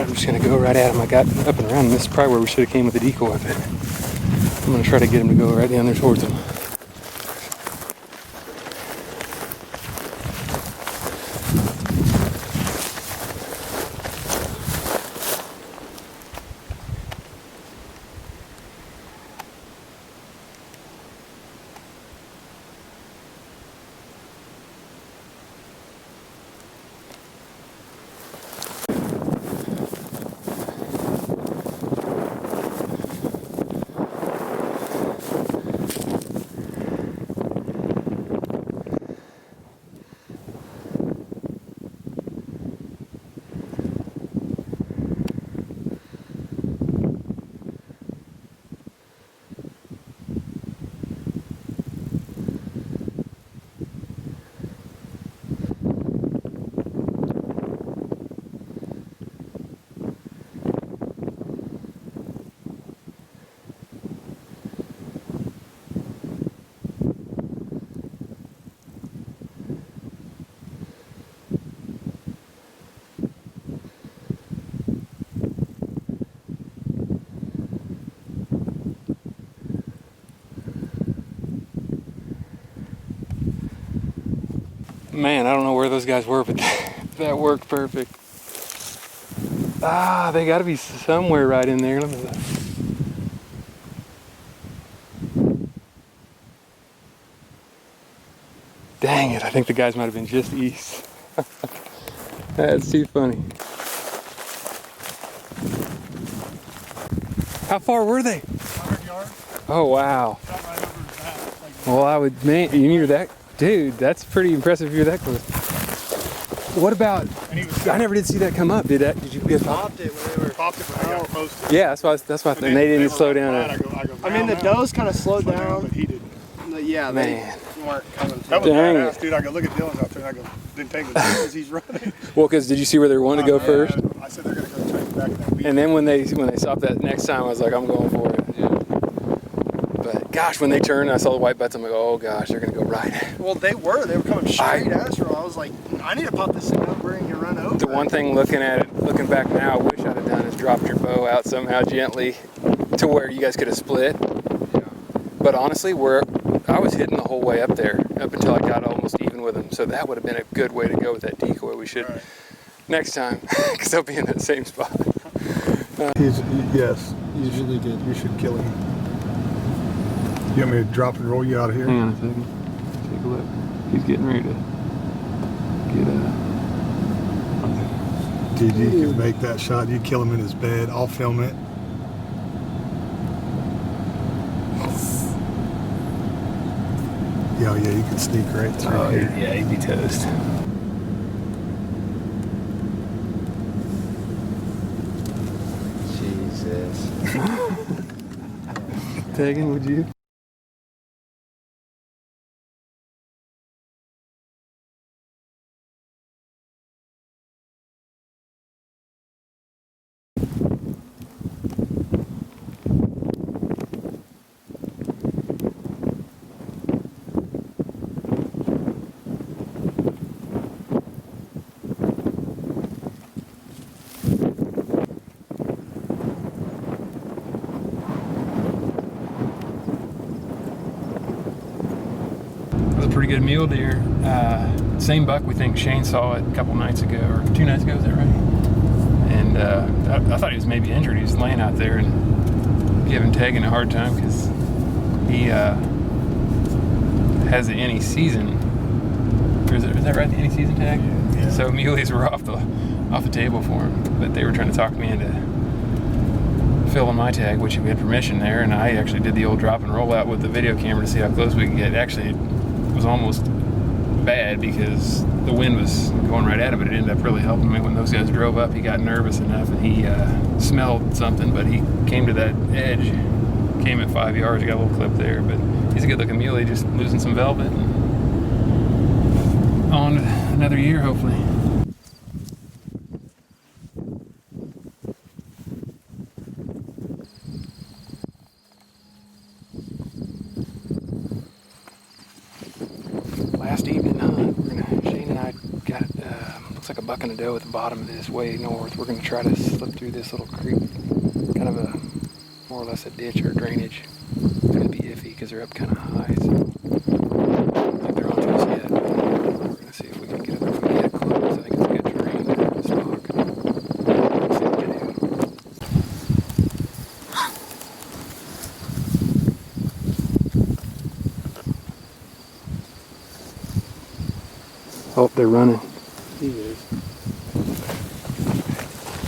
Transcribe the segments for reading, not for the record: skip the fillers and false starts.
I'm just gonna go right at him. I got up and around, and this is probably where we should have came with the decoy, but I'm gonna try to get him to go right down there towards him. Man, I don't know where those guys were, but that worked perfect. Ah, they gotta be somewhere right in there. Let me look. Dang it, I think the guys might have been just east. That's too funny. How far were they? 100 yards. Oh, wow. Shot right over his back. Like, Well, I would, man, you're that, dude, that's pretty impressive if you're that close. What about, I never did see that come up, did you get Popped it when they were. popped it when I got close to it. Yeah, that's why, and they didn't slow down. I mean, the does kind of slowed slowed down. but he didn't. Yeah, Man. they weren't coming to That was it. Dang badass, it. dude. I go, look at Dylan's out there, and I go, didn't take the because he's running. Well, because did you see where they wanted to go first? I said they're going to go take back that beat. And then when they stopped that next time, I was like, I'm going for it. Yeah. But gosh, when they turned, I saw the white butts. I'm like, oh gosh, they're gonna go right. Well, they were coming straight at us. I was like, I need to pop this thing up where you can run over. The one thing looking back now, I wish I'd have done is dropped your bow out somehow gently to where you guys could have split. Yeah. But honestly, I was hitting the whole way up there, up until I got almost even with them. So that would have been a good way to go with that decoy. We should next time, because they'll be in that same spot. Yes, usually good. You should kill him. You want me to drop and roll you out of here? Hang on a second. Take a look. He's getting ready to get Dude, you can make that shot. You kill him in his bed. I'll film it. Yeah, you can sneak right through here. Yeah, he'd be toast. Jesus. Tagging, would you? Pretty good mule deer. Same buck we think Shane saw it a couple nights ago, or 2 nights ago, is that right? And I thought he was maybe injured. He was laying out there and giving Tegan a hard time because he has the any season. Is that right, the any season tag? Yeah. So muleys were off the table for him, but they were trying to talk me into filling my tag, which we had permission there, and I actually did the old drop and roll out with the video camera to see how close we could get. Actually, it was almost bad because the wind was going right at him, but it ended up really helping me. When those guys drove up, he got nervous enough and he smelled something, but he came to that edge, came at 5 yards, got a little clip there, but he's a good looking muley, just losing some velvet and on to another year hopefully. Last evening hunt, Shane and I got looks like a a buck and a doe at the bottom of this way north. We're going to try to slip through this little creek, kind of a more or less a ditch or drainage. It's going to be iffy because they're up kind of high, so I don't think they're onto us yet. We're going to see if we can get up. If we get close, I think it's good terrain to stalk. Let's see what we do. Oh, they're running. He is.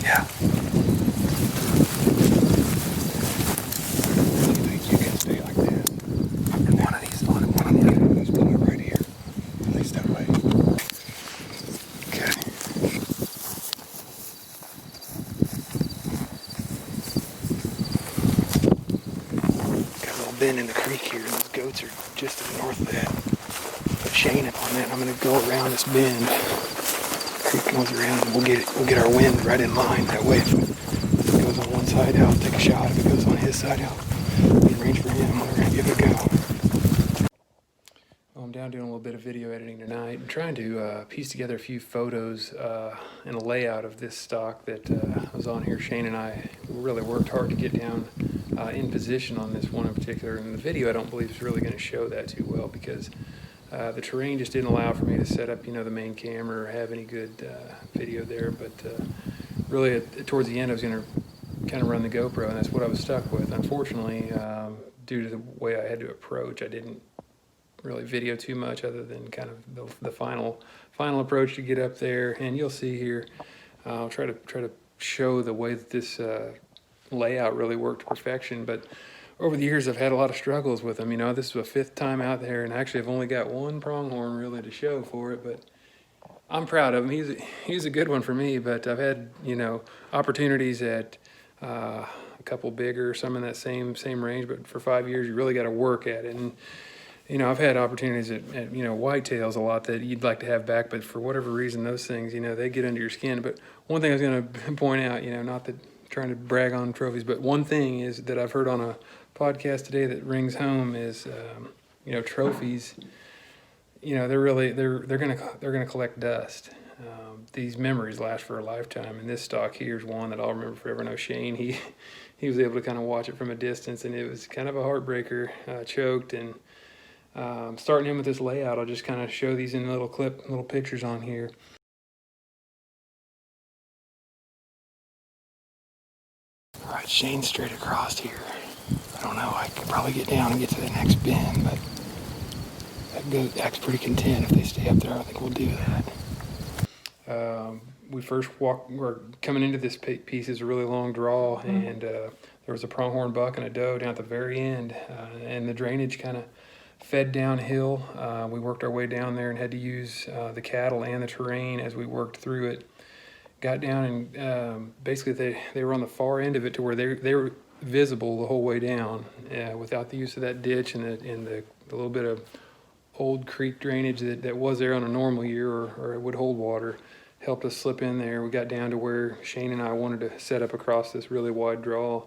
Yeah. You can stay like this. One of these. He's pulling right here. At least that way. Okay. Got a little bend in the creek here, and those goats are just to the north of that. Put Shane up on that, and I'm going to go around this bend. Creek goes around, and we'll get our wind right in line. That way, if it goes on one side, I'll take a shot. If it goes on his side, I'll be in range for him. We're going to give it a go. Well, I'm down doing a little bit of video editing tonight. I'm trying to piece together a few photos and a layout of this stock that was on here. Shane and I really worked hard to get down in position on this one in particular. And the video, I don't believe, is really going to show that too well because the terrain just didn't allow for me to set up, the main camera or have any good video there. But really, towards the end, I was going to kind of run the GoPro, and that's what I was stuck with. Unfortunately, due to the way I had to approach, I didn't really video too much other than kind of the final approach to get up there. And you'll see here, I'll try to show the way that this layout really worked to perfection. But over the years, I've had a lot of struggles with them. This is a 5th time out there, and actually I've only got one pronghorn really to show for it, but I'm proud of him. He's a good one for me, but I've had, opportunities at a couple bigger, some in that same range, but for 5 years, you really got to work at it. And I've had opportunities at whitetails a lot that you'd like to have back, but for whatever reason, those things, they get under your skin. But one thing I was going to point out, not that trying to brag on trophies, but one thing is that I've heard on a podcast today that rings home is, trophies, they're gonna collect dust. These memories last for a lifetime, and this stock here is one that I'll remember forever. I know Shane, he was able to kind of watch it from a distance, and it was kind of a heartbreaker. Choked, and starting in with this layout, I'll just kind of show these in little pictures on here. All right, Shane's straight across here. I don't know, I could probably get down and get to the next bend, but that goat acts pretty content. If they stay up there, I think we'll do that. We first we're coming into this piece is a really long draw, and there was a pronghorn buck and a doe down at the very end, and the drainage kind of fed downhill. We worked our way down there and had to use the cattle and the terrain as we worked through it. Got down, and basically they were on the far end of it to where they were visible the whole way down without the use of that ditch and the little bit of old creek drainage that was there on a normal year or it would hold water. Helped us slip in there. We got down to where Shane and I wanted to set up across this really wide draw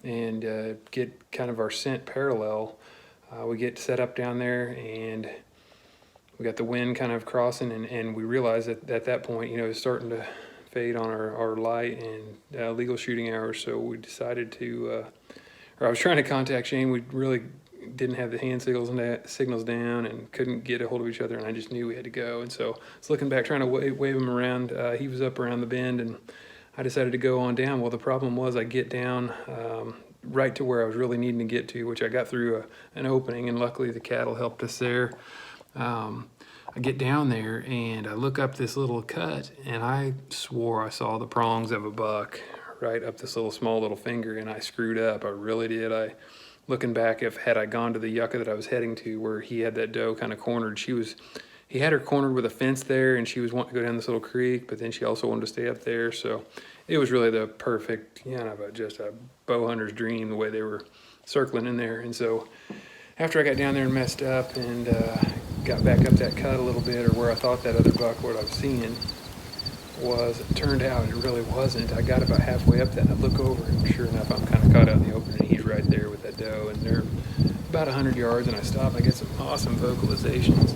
and get kind of our scent parallel. We get set up down there, and we got the wind kind of crossing, and we realized that at that point, it's starting to fade on our light and legal shooting hours. So we decided to, or I was trying to contact Shane. We really didn't have the hand signals down and couldn't get a hold of each other, and I just knew we had to go. And so I was looking back, trying to wave him around. He was up around the bend, and I decided to go on down. Well, the problem was I get down right to where I was really needing to get to, which I got through an opening, and luckily the cattle helped us there. I get down there and I look up this little cut, and I swore I saw the prongs of a buck right up this small little finger, and I screwed up. I really did. Looking back, had I gone to the yucca that I was heading to, where he had that doe kind of cornered, he had her cornered with a fence there, and she was wanting to go down this little creek, but then she also wanted to stay up there. So it was really the perfect, just a bow hunter's dream, the way they were circling in there. And so after I got down there and messed up and got back up that cut a little bit, or where I thought that other buck, what I was seeing was, it turned out it really wasn't. I got about halfway up that, and I look over, and sure enough, I'm kind of caught out in the open, and he's right there with that doe, and they're about 100 yards, and I stop, and I get some awesome vocalizations.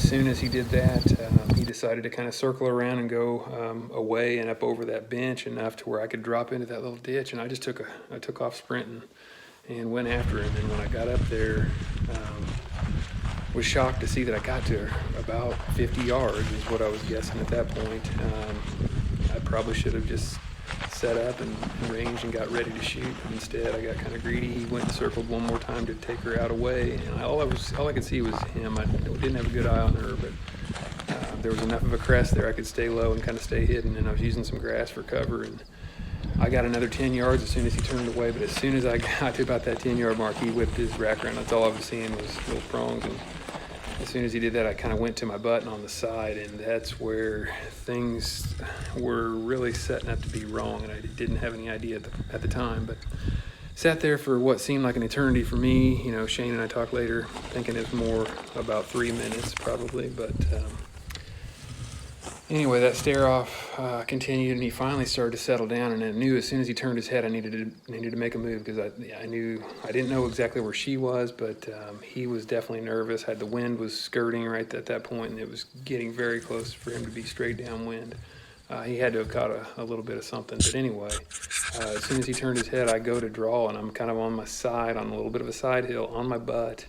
soon as he did that, he decided to kind of circle around and go away and up over that bench enough to where I could drop into that little ditch. And I just took off sprinting and went after him. And when I got up there, was shocked to see that I got to about 50 yards is what I was guessing at that point. I probably should have just set up and ranged and got ready to shoot, but instead I got kind of greedy. He went and circled one more time to take her out away, and all I could see was him. I didn't have a good eye on her, but there was enough of a crest there I could stay low and kind of stay hidden, and I was using some grass for cover, and I got another 10 yards as soon as he turned away. But as soon as I got to about that 10-yard mark, he whipped his rack around. That's all I was seeing was little prongs, and as soon as he did that, I kind of went to my button on the side, and that's where things were really setting up to be wrong, and I didn't have any idea at the time, but sat there for what seemed like an eternity for me. You know, Shane and I talked later, thinking it was more about 3 minutes probably, but anyway, that stare-off continued, and he finally started to settle down, and I knew as soon as he turned his head I needed to make a move, because I knew I didn't know exactly where she was, but he was definitely nervous. The wind was skirting right at that point, and it was getting very close for him to be straight downwind. He had to have caught a little bit of something, but anyway, as soon as he turned his head, I go to draw, and I'm kind of on my side, on a little bit of a side hill, on my butt,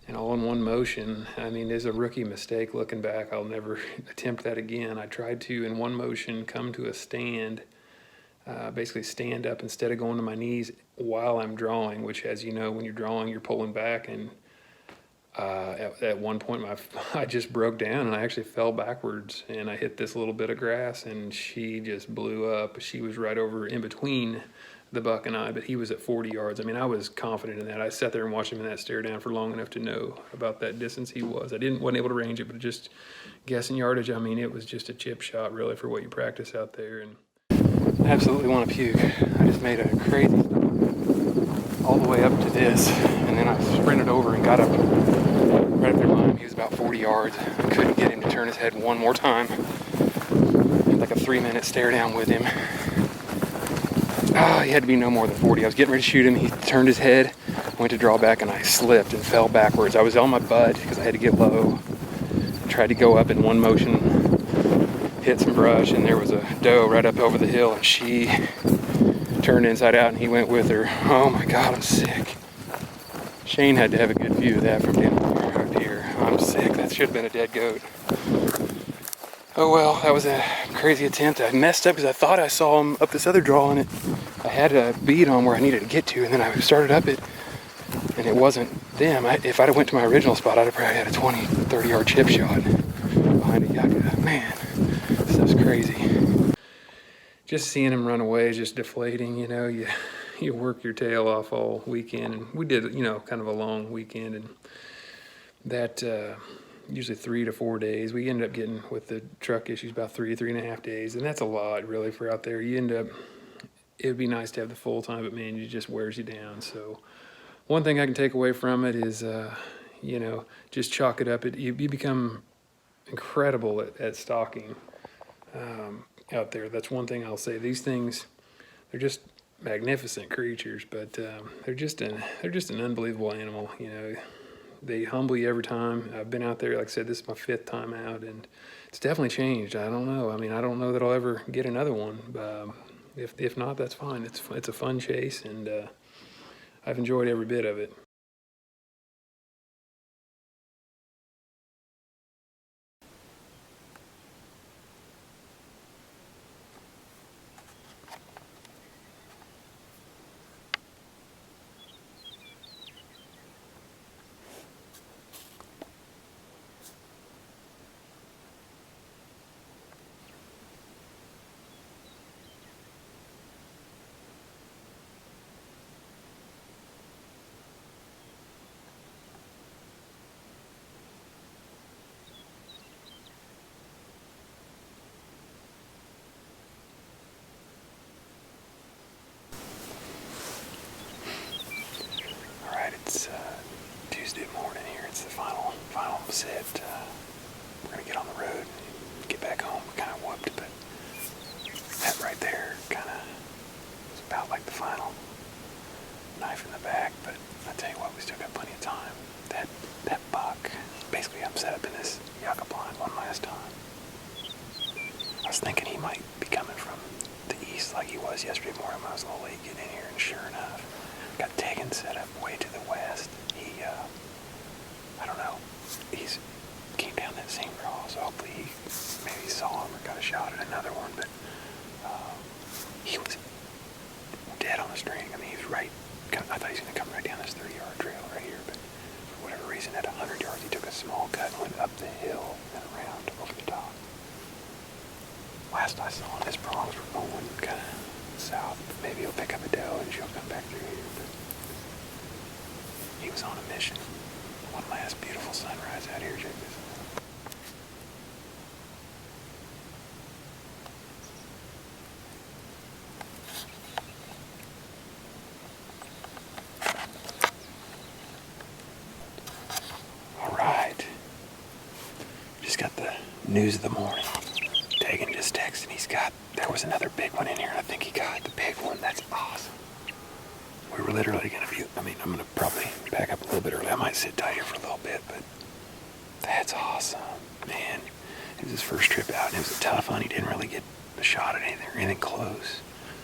and all in one motion. I mean, there's a rookie mistake looking back. I'll never attempt that again. I tried to, in one motion, come to a stand, basically stand up instead of going to my knees while I'm drawing, which, as you know, when you're drawing, you're pulling back. And at one point, I just broke down, and I actually fell backwards, and I hit this little bit of grass, and she just blew up. She was right over in between the buck and I, but he was at 40 yards. I mean, I was confident in that. I sat there and watched him in that stare down for long enough to know about that distance he was. I wasn't able to range it, but just guessing yardage, I mean, it was just a chip shot really for what you practice out there. And I absolutely want to puke. I just made a crazy stop all the way up to this, and then I sprinted over and got up right up there by him. He was about 40 yards. I couldn't get him to turn his head one more time. Like a 3-minute stare down with him. He had to be no more than 40. I was getting ready to shoot him. He turned his head, went to draw back, and I slipped and fell backwards. I was on my butt because I had to get low. I tried to go up in one motion, hit some brush, and there was a doe right up over the hill, and she turned inside out, and he went with her. Oh my God, I'm sick. Shane had to have a good view of that from down there, up here. I'm sick. That should have been a dead goat. Oh well, that was a crazy attempt. I messed up because I thought I saw him up this other draw, and I had a bead on where I needed to get to, and then I started up it, and it wasn't them. If I'd have went to my original spot, I'd have probably had a 20, 30-yard chip shot behind a yucca. Man, this stuff's crazy. Just seeing him run away is just deflating, you know. You work your tail off all weekend, and we did, you know, kind of a long weekend, and that usually 3 to 4 days. We ended up getting, with the truck issues, about 3.5 days, and that's a lot really for out there. You end up, it would be nice to have the full time, but man, it just wears you down. So one thing I can take away from it is, you know, just chalk it up. You become incredible at stalking out there. That's one thing I'll say. These things, they're just magnificent creatures, but they're just an unbelievable animal, you know. They humble you every time. I've been out there, like I said, this is my 5th time out, and it's definitely changed. I don't know. I mean, I don't know that I'll ever get another one. If not, that's fine. It's a fun chase, and I've enjoyed every bit of it. It's Tuesday morning here. It's the final set. We're gonna get on the road and get back home. We're kind of whooped, but that right there kind of was about like the final knife in the back. But I tell you what, we still got plenty of time. That buck, basically I'm set up in this yucca he's came down that same draw, so hopefully he maybe saw him or got a shot at another one. But he was dead on the string. I mean, he was right. I thought he was going to come right down this 30-yard trail right here, but for whatever reason, at 100 yards, he took a small cut and went up the hill and around over the top. Last I saw him, his prongs were going kind of south. Maybe he'll pick up a doe and she'll come back through here. But he was on a mission. One last beautiful sunrise out here. Check this out. Just got the news of the morning. Tegan just texted. There was another big one in here. I think he got the big one. That's awesome. We were literally going to be, I'm going to probably back up a little bit early. I might sit tight here for a little bit, but that's awesome. Man, it was his first trip out, and it was a ton of fun. He didn't really get a shot at anything close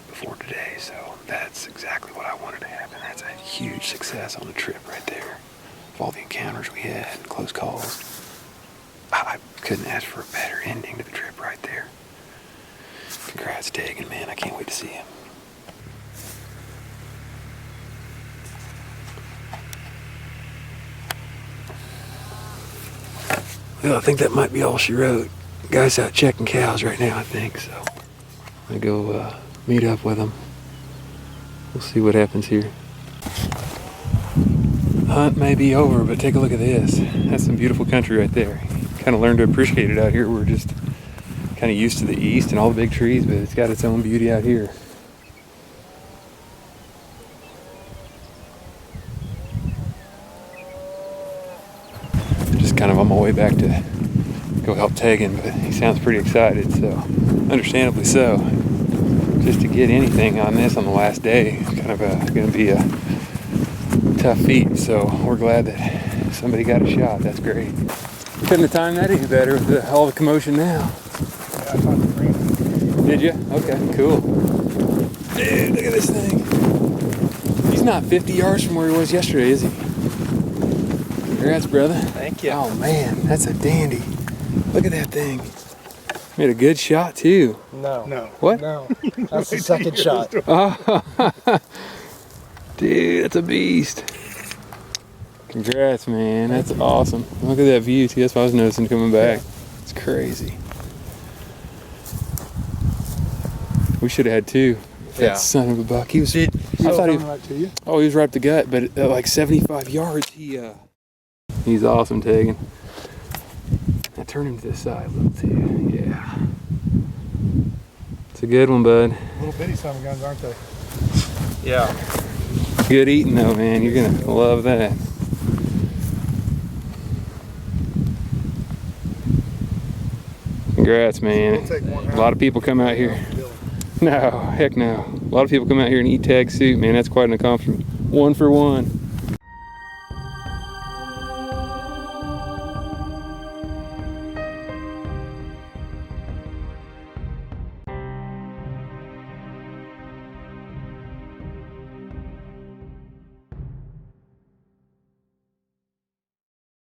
before today, so that's exactly what I wanted to happen. That's a huge success on the trip right there. Of all the encounters we had and close calls. I couldn't ask for a better ending to the trip right there. Congrats, Tegan, man. I can't wait to see him. Well, I think that might be all she wrote. Guy's out checking cows right now, I think, so I'm going to go meet up with him. We'll see what happens here. Hunt may be over, but take a look at this. That's some beautiful country right there. Kind of learned to appreciate it out here. We're just kind of used to the east and all the big trees, but it's got its own beauty out here. Just kind of on my way back to go help Tegan, but he sounds pretty excited, so understandably so. Just to get anything on this on the last day is kind of going to be a tough feat, so we're glad that somebody got a shot. That's great. Couldn't have timed that any better with all the commotion now. Yeah, I caught the green. Did you? Okay, cool. Dude, look at this thing. He's not 50 yards from where he was yesterday, is he? Congrats, brother. Thank you. Oh, man, that's a dandy. Look at that thing. Made a good shot, too. No. What? No. That's the second shot. Oh, dude, that's a beast. Congrats, man. That's awesome. Look at that view, too. That's what I was noticing coming back. It's crazy. We should have had two. That son of a buck. He was. I thought he. Right to you? Oh, he was right up the gut, but at like 75 yards, he's awesome, Tegan. Now turn him to this side a little too. Yeah. It's a good one, bud. Little bitty son of guns, aren't they? Yeah. Good eating though, man. You're gonna love that. Congrats, man. We'll take one A lot of people come out here. No, heck no. A lot of people come out here and eat tag soup, man. That's quite an accomplishment. 1 for 1.